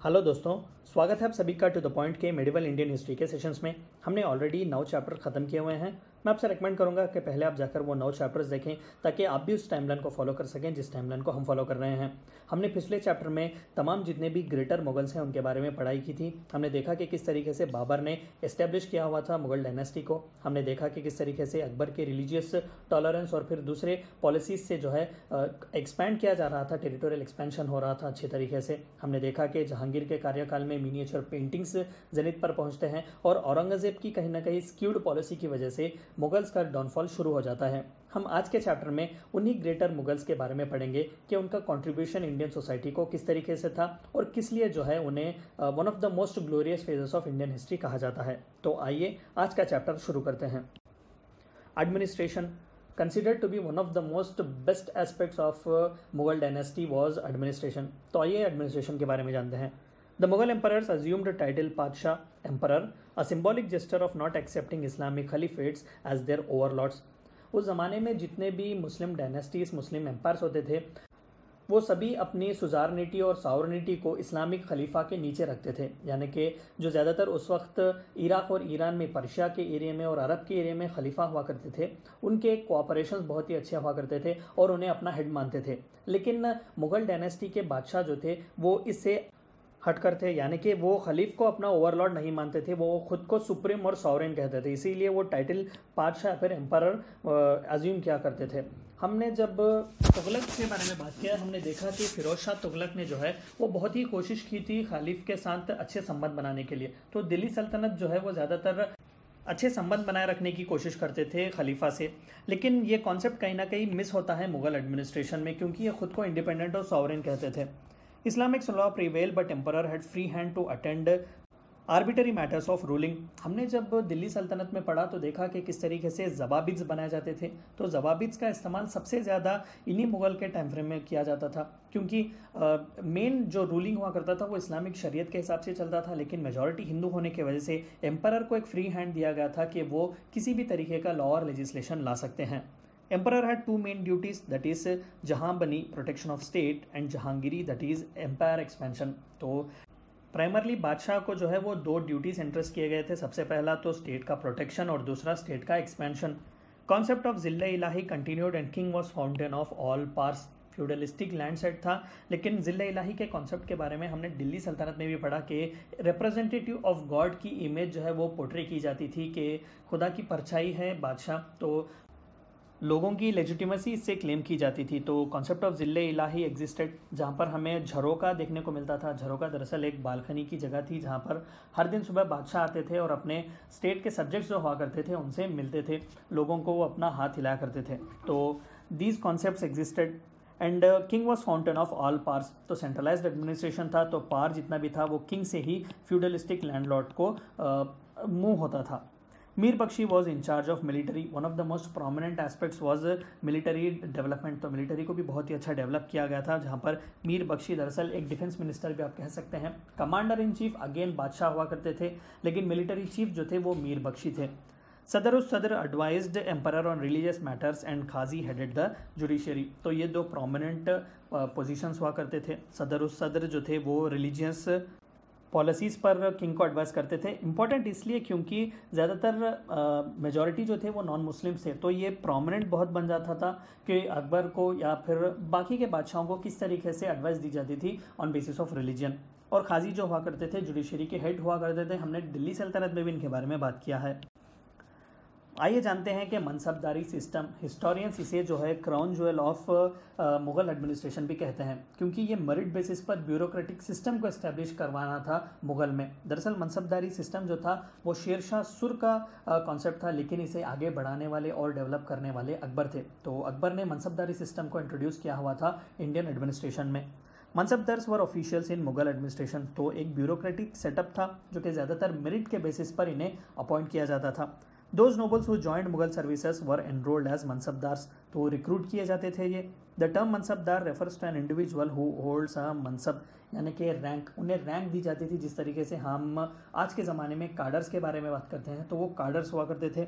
Hello दोस्तों, स्वागत है आप सभी का टू द पॉइंट के मेडिवल इंडियन हिस्ट्री के सेशंस में। हमने ऑलरेडी 9 चैप्टर खत्म किए हुए हैं। मैं आपसे रेकमेंड करूंगा कि पहले आप जाकर वो 9 चैप्टर्स देखें ताकि आप भी उस टाइमलाइन को फॉलो कर सकें जिस टाइमलाइन को हम फॉलो कर रहे हैं। हमने पिछले चैप्टर में तमाम जितने भी ग्रेटर मुगल्स हैं उनके बारे में पढ़ाई की थी। हमने देखा कि किस तरीके से बाबर ने एस्टेब्लिश किया हुआ था मुगल डायनेस्टी को। हमने देखा कि किस तरीके से अकबर के रिलीजियस टॉलरेंस और फिर दूसरे पॉलिसीज से जो है एक्सपैंड किया जा रहा था, टेरिटोरियल एक्सपेंशन हो रहा था अच्छे तरीके से। हमने देखा कि जहांगीर के कार्यकाल में मिनिएचर पेंटिंग्स जेनिथ पर पहुंचते हैं और औरंगजेब की कहीं ना कहीं स्क्यूड पॉलिसी की वजह से मुगल्स का डाउनफॉल शुरू हो जाता है। हम आज के चैप्टर में उन्हीं ग्रेटर मुगल्स के बारे में पढ़ेंगे कि उनका कंट्रीब्यूशन इंडियन सोसाइटी को किस तरीके से था और किस लिए जो है उन्हें one of the most glorious phases of Indian history कहा जाता है। तो आइए आज का चैप्टर शुरू करते हैं। Administration considered to be one of the most best aspects of Mughal dynasty was administration। तो आइए एडमिनिस्ट्रेशन के बारे में जानते हैं। The Mughal emperors assumed the title Padshah, Emperor, a symbolic gesture of not accepting Islamic caliphates as their overlords। उस ज़माने में जितने भी मुस्लिम डायनेस्टीज, मुस्लिम एम्पायर्स होते थे, वो सभी अपनी सुजारनिटी और सावरनिटी को इस्लामिक खलीफा के नीचे रखते थे। यानी कि जो ज़्यादातर उस वक्त इराक़ और ईरान में, पर्शिया के एरिया में और अरब के एरिया में खलीफा हुआ करते थे, उनके कोऑपरेशंस बहुत ही अच्छे हुआ करते थे और उन्हें अपना हेड मानते थे। लेकिन मुग़ल डायनेस्टी के बादशाह जो थे वो इससे हटकर थे, यानी कि वो खलीफ को अपना ओवरलॉर्ड नहीं मानते थे, वो खुद को सुप्रीम और सॉवरेन कहते थे। इसीलिए वो टाइटल बादशाह फिर एम्परर अज्यूम किया करते थे। हमने जब तुगलक के बारे में बात किया, हमने देखा कि फिरोज शाह तुगलक ने जो है वो बहुत ही कोशिश की थी खलीफ के साथ अच्छे संबंध बनाने के लिए। तो दिल्ली सल्तनत जो है वो ज़्यादातर अच्छे संबंध बनाए रखने की कोशिश करते थे खलीफा से। लेकिन ये कॉन्सेप्ट कहीं ना कहीं मिस होता है मुग़ल एडमिनिस्ट्रेशन में, क्योंकि ये खुद को इंडिपेंडेंट और सॉवरेन कहते थे। Islamic law prevailed but emperor had free hand to attend arbitrary matters of ruling. हमने जब दिल्ली सल्तनत में पढ़ा तो देखा कि किस तरीके से जवाबित्स बनाए जाते थे। तो जवाबित्स का इस्तेमाल सबसे ज़्यादा इन्हीं मुग़ल के टाइम फ्रेम में किया जाता था, क्योंकि मेन जो रूलिंग हुआ करता था वो इस्लामिक शरीयत के हिसाब से चलता था। लेकिन मेजॉरिटी हिंदू होने की वजह से एम्परर को एक फ्री हैंड दिया गया था कि वो किसी भी तरीके का लॉ और लेजिस्लेशन ला सकते हैं। Emperor had two main duties, that is Jahanbani, protection of state, and Jahangiri, that is empire expansion। तो प्राइमरली बादशाह को जो है वो 2 ड्यूटीज इंटरेस्ट किए गए थे। सबसे पहला तो स्टेट का प्रोटेक्शन और दूसरा स्टेट का एक्सपेंशन। कॉन्सेप्ट ऑफ जिल्ला इलाही continued and king was fountain of all powers. Feudalistic land set था, लेकिन जिल्ला इलाही के कॉन्सेप्ट के बारे में हमने दिल्ली सल्तनत में भी पढ़ा कि रिप्रेजेंटेटिव ऑफ गॉड की इमेज जो है वो पोर्ट्रे की जाती थी कि खुदा की परछाई है बादशाह, तो लोगों की लेजिटिमेसी इससे क्लेम की जाती थी। तो कॉन्सेप्ट ऑफ जिल्ले इलाही एग्जिस्टेड, जहाँ पर हमें झरोका देखने को मिलता था। झरोका दरअसल एक बालकनी की जगह थी जहाँ पर हर दिन सुबह बादशाह आते थे और अपने स्टेट के सब्जेक्ट्स जो हुआ करते थे उनसे मिलते थे, लोगों को वो अपना हाथ हिलाया करते थे। तो these concepts existed and king was fountain of all powers. तो सेंट्रलाइज्ड एडमिनिस्ट्रेशन था, तो पार जितना भी था वो किंग से ही फ्यूडलिस्टिक लैंडलॉर्ड को मूव होता था। Mir Bakhshi was in charge of military. One of the most prominent aspects was military development. तो मिलिट्री को भी बहुत ही अच्छा डेवलप किया गया था, जहाँ पर मीर बख्शी दरअसल एक डिफेंस मिनिस्टर भी आप कह सकते हैं। कमांडर इन चीफ अगेन बादशाह हुआ करते थे, लेकिन मिलिट्री चीफ जो थे वो मीर बख्शी थे। सदर उस सदर advised emperor on religious matters and खाजी हेडेड द जुडिशरी। तो ये 2 प्रोमिनेंट पोजीशंस हुआ करते थे। सदर उस सदर जो थे वो रिलीजियस पॉलिसीज़ पर किंग को एडवाइस करते थे। इंपॉर्टेंट इसलिए क्योंकि ज़्यादातर मेजॉरिटी जो थे वो नॉन मुस्लिम थे, तो ये प्रोमिनेंट बहुत बन जाता था कि अकबर को या फिर बाकी के बादशाहों को किस तरीके से एडवाइस दी जाती थी ऑन बेसिस ऑफ रिलीजन। और खाजी जो हुआ करते थे जुडिशरी के हेड हुआ करते थे। हमने दिल्ली सल्तनत में भी इनके बारे में बात किया है। आइए जानते हैं कि मनसबदारी सिस्टम, हिस्टोरियंस इसे जो है crown jewel of Mughal administration भी कहते हैं, क्योंकि ये मेरिट बेसिस पर ब्यूरोक्रेटिक सिस्टम को एस्टेब्लिश करवाना था मुग़ल में। दरअसल मनसबदारी सिस्टम जो था वो शेरशाह सुर का कॉन्सेप्ट था, लेकिन इसे आगे बढ़ाने वाले और डेवलप करने वाले अकबर थे। तो अकबर ने मनसबदारी सिस्टम को इंट्रोड्यूस किया हुआ था इंडियन एडमिनिस्ट्रेशन में। मनसबदार्स वर ऑफिशियल्स इन मुग़ल एडमिनिस्ट्रेशन। तो एक ब्यूरोक्रेटिक सेटअप था जो कि ज़्यादातर मेरिट के बेसिस पर इन्हें अपॉइंट किया जाता था। Those nobles who joined Mughal services were enrolled as mansabdars। तो रिक्रूट किए जाते थे ये। द टर्म मनसबदार refers to an individual who holds a मनसब, यानी कि रैंक, उन्हें रैंक दी जाती थी। जिस तरीके से हम आज के ज़माने में कार्डर्स के बारे में बात करते हैं, तो वो कार्डर्स हुआ करते थे।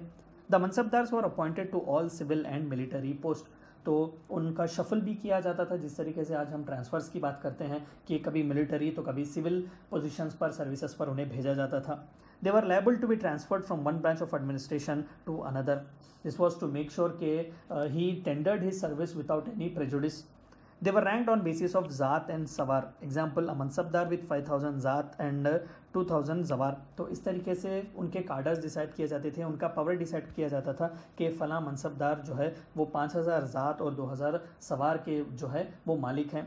द मनसबदार्स were appointed to all civil and military post. तो उनका शफल भी किया जाता था, जिस तरीके से आज हम ट्रांसफ़र्स की बात करते हैं कि कभी मिलिट्री तो कभी सिविल पोजीशंस पर, सर्विसेज पर उन्हें भेजा जाता था। They were liable to be transferred from one branch of administration to another. This was to make sure के he tendered his service without any prejudice. They were ranked on basis of Zaat and Sawar. Example, a Mansabdar with 5000 Zaat and 2000 Zawar. तो इस तरीके से उनके cadres decide किए जाते थे, उनका पावर डिसाइड किया जाता था कि फ़लाँ मनसबदार जो है वो 5000 ज़ात और 2000 सवार के जो है वो मालिक हैं।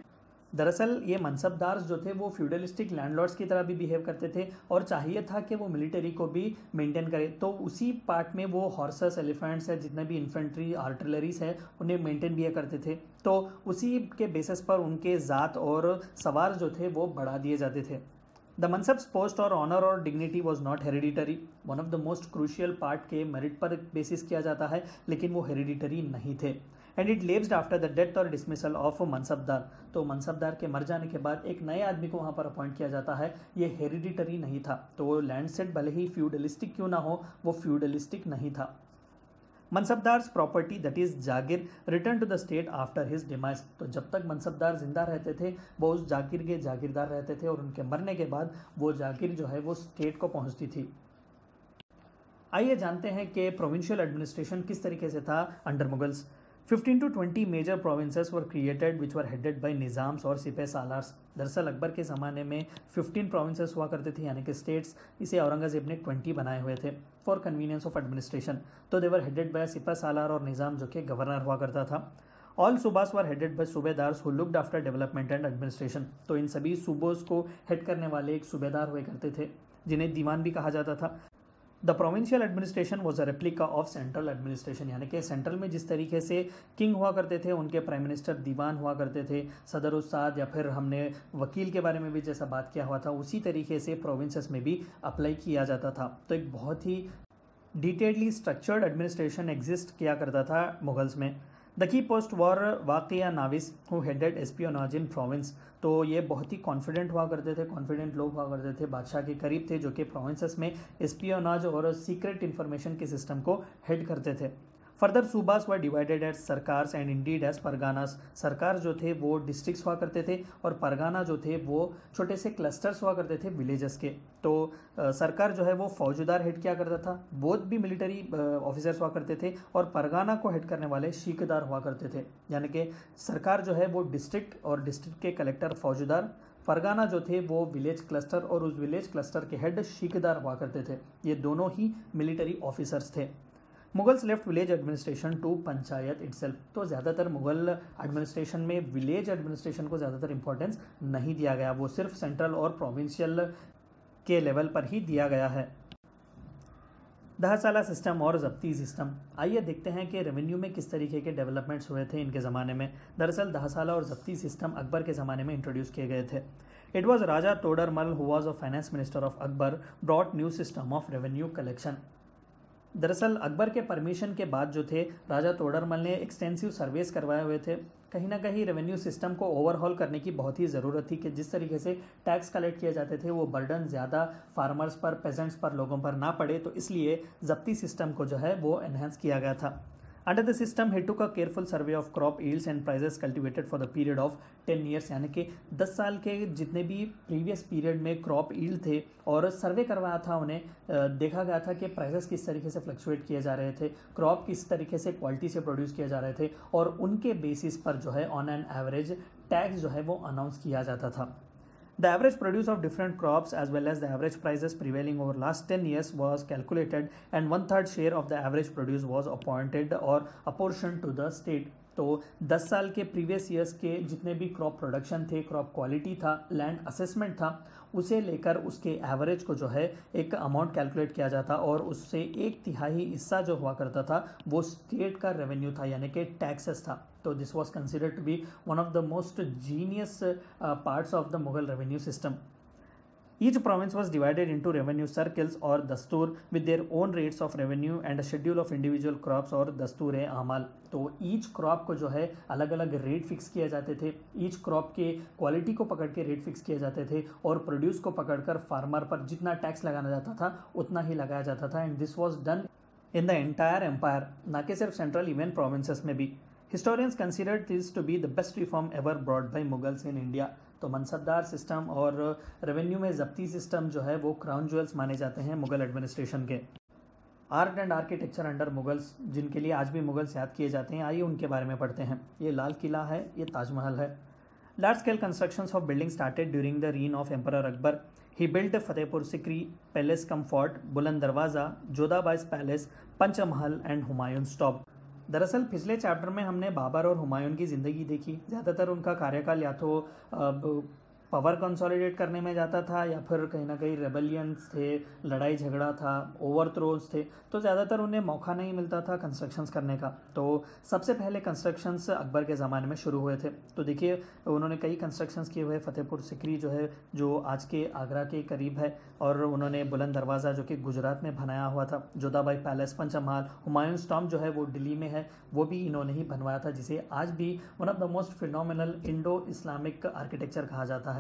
दरअसल ये मनसबदार जो थे वो फ्यूडलिस्टिक लैंडलॉर्ड्स की तरह भी बिहेव करते थे और चाहिए था कि वो मिलिट्री को भी मेंटेन करे, तो उसी पार्ट में वो हॉर्सेस, एलिफेंट्स है, जितने भी इन्फेंट्री, आर्टिलरीज है, उन्हें मेंटेन भी करते थे। तो उसी के बेसिस पर उनके ज़ात और सवार जो थे वो बढ़ा दिए जाते थे। द मनसब्स पोस्ट और ऑनर और dignity was not hereditary. One of the most crucial part के मेरिट पर बेसिस किया जाता है, लेकिन वो हेरिडिटरी नहीं थे। And it left after the death और डिसमिसल ऑफ मनसबदार। तो मनसबदार के मर जाने के बाद एक नए आदमी को वहाँ पर अपॉइंट किया जाता है, ये हेरिडिटरी नहीं था। तो वो लैंड सेट भले ही फ्यूडलिस्टिक क्यों ना हो, वो फ्यूडलिस्टिक नहीं था। मनसबदार्स प्रॉपर्टी दैट इज जागीर return to the state after his demise. तो जब तक मनसबदार जिंदा रहते थे वो उस जागीर के जागीरदार रहते थे और उनके मरने के बाद वो जागीर जो है वो स्टेट को पहुंचती थी। आइए जानते हैं कि प्रोविंशियल एडमिनिस्ट्रेशन किस तरीके से था under Mughals. 15 to 20 major provinces were created which were headed by Nizams और सिपह सालार्स। दरअसल अकबर के ज़माने में 15 प्रोविंसेस हुआ करते थे, यानी कि स्टेट्स। इसे औरंगज़ेब ने 20 बनाए हुए थे फॉर कन्वीनियंस ऑफ एडमिनिस्ट्रेशन। तो दे वर हेडेड बाय सिपह सालार और निज़ाम जो कि गवर्नर हुआ करता था। ऑल सूबास वर हेडेड बाय सूबेदार्स who looked after development and administration. तो इन सभी सूबों को हेड करने वाले एक सूबेदार हुए करते थे, जिन्हें दीवान भी कहा जाता था। The provincial administration was a replica of central administration, यानी कि सेंट्रल में जिस तरीके से किंग हुआ करते थे, उनके प्राइम मिनिस्टर दीवान हुआ करते थे, सदर उस्ताद, या फिर हमने वकील के बारे में भी जैसा बात किया हुआ था, उसी तरीके से प्रोविंसेस में भी अप्लाई किया जाता था। तो एक बहुत ही डिटेलली स्ट्रक्चर्ड एडमिनिस्ट्रेशन एग्जिस्ट किया करता था मुगल्स में। द की पोस्ट वर वाकिया नाविस who headed espionage in province. तो ये बहुत ही कॉन्फिडेंट हुआ करते थे, कॉन्फिडेंट लोग हुआ करते थे, बादशाह के करीब थे, जो कि प्रोविंसेस में एस्पियोनाज और सीक्रेट इन्फॉर्मेशन के सिस्टम को हेड करते थे। फर्दर सूबास वर डिवाइडेड एज सरकार्स एंड इंडीड एज परगानास। सरकार जो थे वो डिस्ट्रिक्ट्स हुआ करते थे और परगाना जो थे वो छोटे से क्लस्टर्स हुआ करते थे विलेजेस के। तो सरकार जो है वो फौजदार हेड किया करता था, बोथ भी मिलिट्री ऑफिसर्स हुआ करते थे, और परगाना को हेड करने वाले शीकदार हुआ करते थे। यानी कि सरकार जो है वो डिस्ट्रिक्ट और डिस्ट्रिक्ट के कलेक्टर फौजदार, परगाना जो थे वो विलेज क्लस्टर और उस विलेज क्लस्टर के हेड शीकदार हुआ करते थे। ये दोनों ही मिलिट्री ऑफिसर्स थे। Mughals left village administration to panchayat itself. तो ज़्यादातर मुगल एडमिनिस्ट्रेशन में विलेज एडमिनिस्ट्रेशन को ज़्यादातर इंपॉर्टेंस नहीं दिया गया, वो सिर्फ सेंट्रल और प्रोविंशियल के लेवल पर ही दिया गया है। दहसाला सिस्टम और जब्ती सिस्टम। आइए देखते हैं कि रेवेन्यू में किस तरीके के डेवलपमेंट्स हुए थे इनके ज़माने में। दरअसल दहसाला और जब्ती सिस्टम अकबर के ज़माने में इंट्रोड्यूस किए गए थे। It was Raja Todarmal who was a finance minister of Akbar brought new system of revenue collection. दरअसल अकबर के परमिशन के बाद जो थे राजा तोडरमल ने एक्सटेंसिव सर्वेस करवाए हुए थे। कहीं ना कहीं रेवेन्यू सिस्टम को ओवरहॉल करने की बहुत ही ज़रूरत थी कि जिस तरीके से टैक्स कलेक्ट किए जाते थे वो बर्डन ज़्यादा फार्मर्स पर, पेजेंट्स पर, लोगों पर ना पड़े। तो इसलिए जब्ती सिस्टम को जो है वो एनहेंस किया गया था। Under the system he took a careful survey of crop yields and prices cultivated for the period of 10 years, यानी कि 10 साल के जितने भी प्रीवियस पीरियड में क्रॉप यील्ड थे और सर्वे करवाया था उन्हें, देखा गया था कि प्राइजेस किस तरीके से फ्लक्चुएट किए जा रहे थे, क्रॉप किस तरीके से क्वालिटी से प्रोड्यूस किए जा रहे थे, और उनके बेसिस पर जो है ऑन एन एवरेज टैक्स जो है वो अनाउंस किया जाता था। The average produce of different crops as well as the average prices prevailing over last 10 years was calculated and 1/3 share of the average produce was appointed or apportioned to the state। तो 10 साल के previous years के जितने भी crop production थे, crop quality था, land assessment था, उसे लेकर उसके एवरेज को जो है एक अमाउंट कैलकुलेट किया जाता और उससे 1/3 हिस्सा जो हुआ करता था वो स्टेट का रेवेन्यू था, यानी कि टैक्सेस था। तो this was considered to be one of the most genius parts of the Mughal revenue system. Each province was divided into revenue circles or dastur with their own rates of revenue and a schedule of individual crops और दस्तूर-ए-आमाल। तो each crop को जो है अलग अलग rate fix किए जाते थे, ईच क्रॉप के क्वालिटी को पकड़ के रेट फिक्स किए जाते थे और प्रोड्यूस को पकड़कर फार्मर पर जितना टैक्स लगाना जाता था उतना ही लगाया जाता था। And this was done in the entire empire, ना कि सिर्फ सेंट्रल, इवन प्रोविंसेस में भी। Historians considered this to be the best reform ever brought by Mughals in India. तो मनसबदार सिस्टम और रेवेन्यू में जब्ती सिस्टम जो है वो क्राउन ज्वेल्स माने जाते हैं मुगल एडमिनिस्ट्रेशन के। Art and architecture under Mughals, जिनके लिए आज भी मुगल्स याद किए जाते हैं, आइए उनके बारे में पढ़ते हैं। ये लाल किला है, ये ताजमहल है। Large scale constructions of building started during the reign of emperor Akbar. He built Fatehpur Sikri palace cum fort, Buland Darwaza, Jodhabai's palace, Panch Mahal and Humayun's tomb. दरअसल पिछले चैप्टर में हमने बाबर और हुमायूं की ज़िंदगी देखी। ज़्यादातर उनका कार्यकाल या तो पावर कंसोलिडेट करने में जाता था या फिर कहीं ना कहीं रेबेलियंस थे, लड़ाई झगड़ा था, ओवरथ्रोज थे, तो ज़्यादातर उन्हें मौका नहीं मिलता था कंस्ट्रक्शंस करने का। तो सबसे पहले कंस्ट्रक्शंस अकबर के ज़माने में शुरू हुए थे। तो देखिए उन्होंने कई कंस्ट्रक्शंस किए हुए। फतेहपुर सिकरी जो है जो आज के आगरा के करीब है, और उन्होंने बुलंद दरवाज़ा जो कि गुजरात में बनाया हुआ था, जोधाबाई पैलेस, पंचमहल, हुमायूंस टॉम्ब जो है वो दिल्ली में है, वो भी इन्होंने ही बनवाया था, जिसे आज भी one of the most phenomenal Indo Islamic architecture कहा जाता है।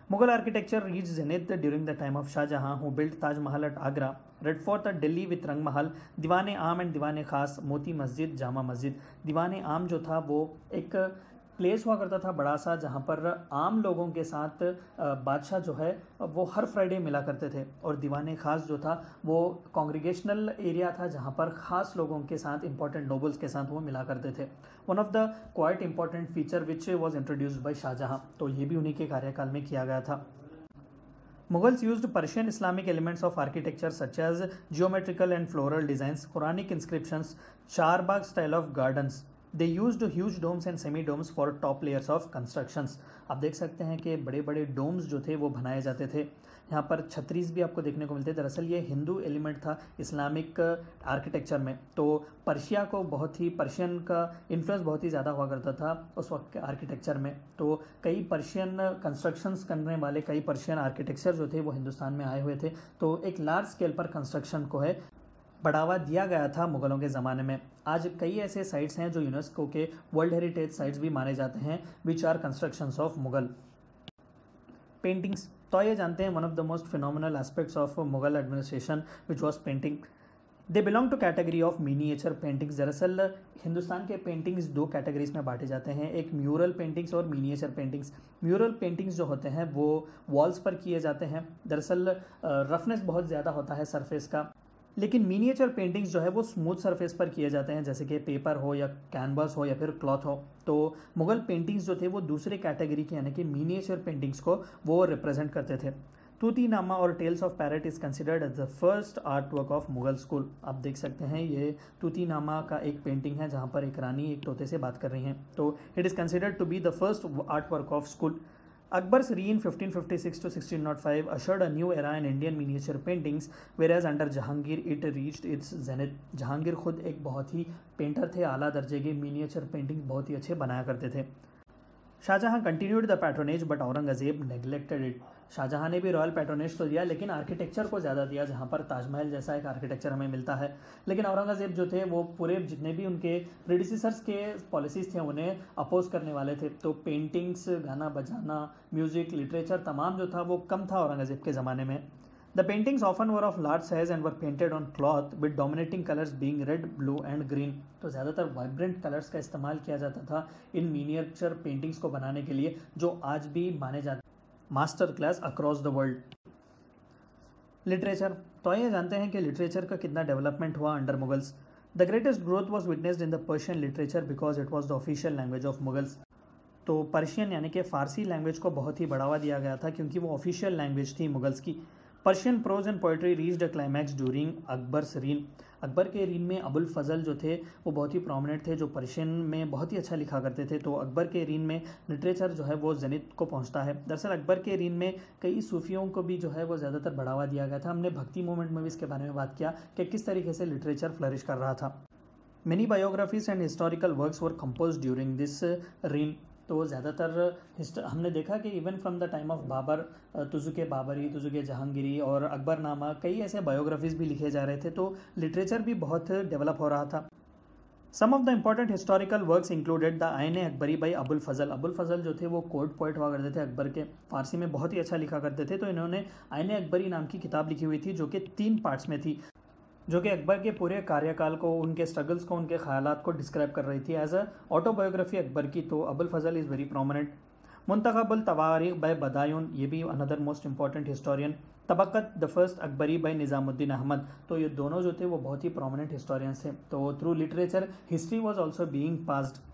Mughal architecture reached zenith during the time of Shah Jahan, who built Taj Mahal at Agra, Red Fort at Delhi with Rang Mahal, Diwan-e-Aam and Diwan-e-Khas, Moti Masjid, Jama Masjid. Diwan-e-Aam जो था वो एक place हुआ करता था बड़ा सा, जहाँ पर आम लोगों के साथ बादशाह जो है वो हर फ्राइडे मिला करते थे, और दीवान खास जो था वो कॉन्ग्रीगेशनल एरिया था जहाँ पर ख़ास लोगों के साथ, इंपॉर्टेंट नोबल्स के साथ वो मिला करते थे। One of the quite important feature which was introduced by Shah Jahan, तो ये भी उन्हीं के कार्यकाल में किया गया था। Mughals used Persian Islamic elements of architecture such as geometrical and floral designs, Quranic inscriptions, Charbagh style of gardens. They used huge domes and semi domes for top layers of constructions. आप देख सकते हैं कि बड़े बड़े डोम्स जो थे वो बनाए जाते थे। यहाँ पर छत्रीस भी आपको देखने को मिलते हैं। दरअसल ये हिंदू एलिमेंट था इस्लामिक आर्किटेक्चर में। तो पर्शिया को पर्शियन का इन्फ्लुएंस बहुत ही ज़्यादा हुआ करता था उस वक्त के आर्किटेक्चर में। तो कई पर्शियन कंस्ट्रक्शंस करने वाले, कई पर्शियन आर्किटेक्चर जो थे वो हिंदुस्तान में आए हुए थे। तो एक लार्ज स्केल पर कंस्ट्रक्शन को है बढ़ावा दिया गया था मुग़लों के ज़माने में। आज कई ऐसे साइट्स हैं जो यूनेस्को के वर्ल्ड हेरिटेज साइट्स भी माने जाते हैं, which are constructions of Mughal. Paintings, तो ये जानते हैं one of the most phenomenal aspects of Mughal administration which was painting. They belong to category of miniature paintings. दरअसल हिंदुस्तान के पेंटिंग्स दो कैटेगरीज में बांटे जाते हैं, एक म्यूरल पेंटिंग्स और मिनिएचर पेंटिंग्स। म्यूरल पेंटिंग्स जो होते हैं वो वॉल्स पर किए जाते हैं। दरअसल रफनेस बहुत ज़्यादा होता है सरफेस का, लेकिन मिनिएचर पेंटिंग्स जो है वो स्मूथ सरफेस पर किए जाते हैं, जैसे कि पेपर हो या कैनवास हो या फिर क्लॉथ हो। तो मुग़ल पेंटिंग्स जो थे वो दूसरे कैटेगरी के यानी कि मिनिएचर पेंटिंग्स को वो रिप्रेजेंट करते थे। तूतीनामा और tales of parrot is considered as the first art work of Mughal school. आप देख सकते हैं ये तूतीनामा का एक पेंटिंग है जहाँ पर एक रानी एक तोते से बात कर रही हैं। तो it is considered to be the first art work of school. Akbar's reign 1556 to 1605 ushered a new era in Indian miniature paintings, whereas under Jahangir it reached its zenith. Jahangir खुद एक बहुत ही पेंटर थे, आला दर्जे के मिनिएचर पेंटिंग बहुत ही अच्छे बनाया करते थे। Shah Jahan continued the patronage but Aurangzeb neglected it. Shah Jahan ने भी रॉयल पैट्रोनेज तो दिया लेकिन आर्किटेक्चर को ज़्यादा दिया, जहां पर ताजमहल जैसा एक आर्किटेक्चर हमें मिलता है। लेकिन औरंगजेब जो थे वो पूरे जितने भी उनके प्रेडिसेसर्स के पॉलिसीज़ थे उन्हें अपोज करने वाले थे। तो पेंटिंग्स, गाना बजाना, म्यूज़िक, लिटरेचर तमाम जो था वो कम था औरंगजेब के ज़माने में। The paintings often were of large size and were painted on cloth with dominating colors being red, blue and green. तो ज़्यादातर वाइब्रेंट कलर्स का इस्तेमाल किया जाता था इन मिनिएचर पेंटिंग्स को बनाने के लिए, जो आज भी माने जाते हैं master class across the world. Literature, तो ये जानते हैं कि लिटरेचर का कितना डेवलपमेंट हुआ under Mughals. The greatest growth was witnessed in the Persian literature because it was the official language of Mughals. तो पर्शियन यानी कि फ़ारसी लैंग्वेज को बहुत ही बढ़ावा दिया गया था क्योंकि वो ऑफिशियल लैंग्वेज थी मुगल्स की। Persian prose and poetry reached a climax during Akbar's reign. Akbar के रीन में अबुल फजल जो थे वो बहुत ही प्रोमिनेंट थे, जो पर्शियन में बहुत ही अच्छा लिखा करते थे। तो अकबर के रीन में लिटरेचर जो है वो जेनिथ को पहुंचता है। दरअसल अकबर के रीन में कई सूफियों को भी जो है वो ज़्यादातर बढ़ावा दिया गया था। हमने भक्ति मूवमेंट में भी इसके बारे में बात किया कि किस तरीके से लिटरेचर फ्लरिश कर रहा था। Many biographies and historical works were compose during this reign. तो ज़्यादातर हमने देखा कि even from the time of Babur, Tuzuk-e Baburi, Tuzuk-e Jahangiri और अकबरनामा, कई ऐसे बायोग्राफीज़ भी लिखे जा रहे थे। तो लिटरेचर भी बहुत डेवलप हो रहा था। Some of the important historical works included the Ain Akbari by Abul Fazal. Abul Fazal जो थे वो कोर्ट पोइट हुआ करते थे अकबर के, फ़ारसी में बहुत ही अच्छा लिखा करते थे। तो इन्होंने आईन अकबरी नाम की किताब लिखी हुई थी जो कि 3 पार्ट्स में थी। जो कि अकबर के पूरे कार्यकाल को, उनके स्ट्रगल्स को, उनके ख्यालात को डिस्क्राइब कर रही थी एज अ ऑटोबायोग्राफी अकबर की। तो Abul Fazal is very prominent. Muntakhab-ul Tawarikh by Badayun, ये भी another most important historian. Tabaqat the first Akbari by Nizamuddin Ahmad, तो ये दोनों जो थे वो बहुत ही प्रोमिनेंट हिस्टोरियंस थे। तो through literature history was also being passed.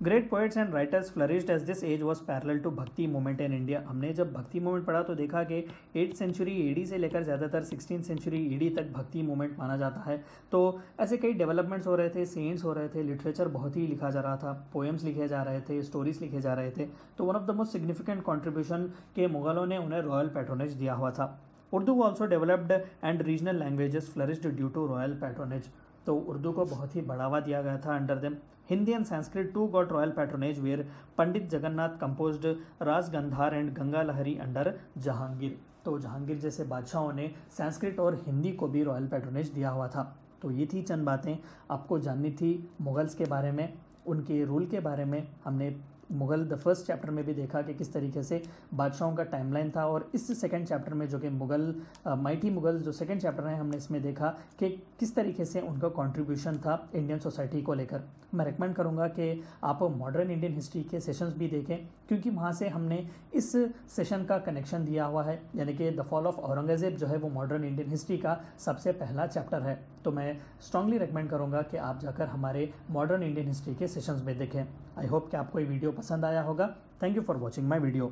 Great poets and writers flourished as this age was parallel to Bhakti movement in India. हमने जब भक्ति मूवमेंट पढ़ा तो देखा कि 8th सेंचुरी एडी से लेकर ज़्यादातर 16th सेंचुरी एडी तक भक्ति मूवमेंट माना जाता है। तो ऐसे कई डेवलपमेंट्स हो रहे थे, सेंट्स हो रहे थे, लिटरेचर बहुत ही लिखा जा रहा था, पोएम्स लिखे जा रहे थे, स्टोरीज लिखे जा रहे थे। तो one of the most significant contribution के मुगलों ने उन्हें रॉयल पैट्रोनेज दिया हुआ था। Urdu also developed and regional languages flourished due to royal patronage. तो उर्दू को बहुत ही बढ़ावा दिया गया था under them. Hindi and Sanskrit too got royal patronage where Pandit Jagannath composed Ras Gandhar and Ganga Lahari under Jahangir. तो जहांगीर जैसे बादशाहों ने संस्कृत और हिंदी को भी रॉयल पैट्रोनेज दिया हुआ था। तो ये थी चंद बातें आपको जाननी थी मुगल्स के बारे में, उनके रूल के बारे में। हमने मुग़ल द फर्स्ट चैप्टर में भी देखा कि किस तरीके से बादशाहों का टाइमलाइन था, और इस सेकंड चैप्टर में जो कि मुग़ल माइटी मुग़ल्स जो सेकंड चैप्टर है, हमने इसमें देखा कि किस तरीके से उनका कंट्रीब्यूशन था इंडियन सोसाइटी को लेकर। मैं रेकमेंड करूंगा कि आप मॉडर्न इंडियन हिस्ट्री के सेशंस भी देखें, क्योंकि वहाँ से हमने इस सेशन का कनेक्शन दिया हुआ है, यानी कि द फॉल ऑफ औरंगज़ेब जो है वो मॉडर्न इंडियन हिस्ट्री का सबसे पहला चैप्टर है। तो मैं स्ट्रांगली रेकमेंड करूंगा कि आप जाकर हमारे मॉडर्न इंडियन हिस्ट्री के सेशंस में देखें। आई होप कि आपको ये वीडियो पसंद आया होगा। Thank you for watching my video.